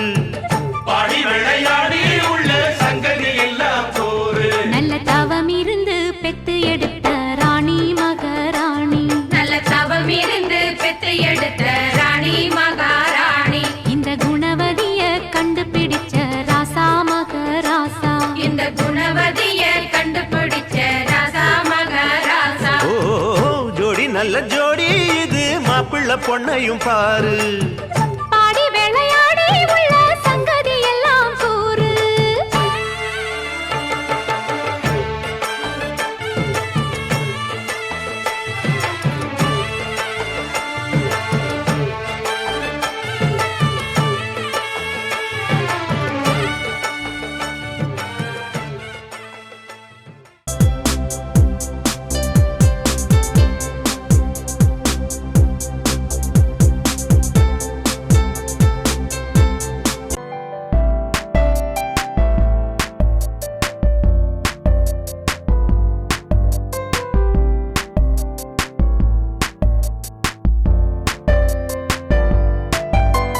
பாடி விளையாடி உள்ள சங்கதி எல்லாம் கூறு. நல்ல தவம் இருந்து பெத்து எடுத்த ராணி மகாராணி. நல்ல தவம் இருந்து பெத்து எடுத்த ராணி மகாராணி. இந்த குணவதிய கண்டுபிடிச்ச ராசா மகராசா. இந்த குணவதிய கண்டுபிடிச்ச ராசா மகாராசா. ஓ ஜோடி நல்ல ஜோடி இது மாப்பிள்ளை பொண்ணையும் பாரு.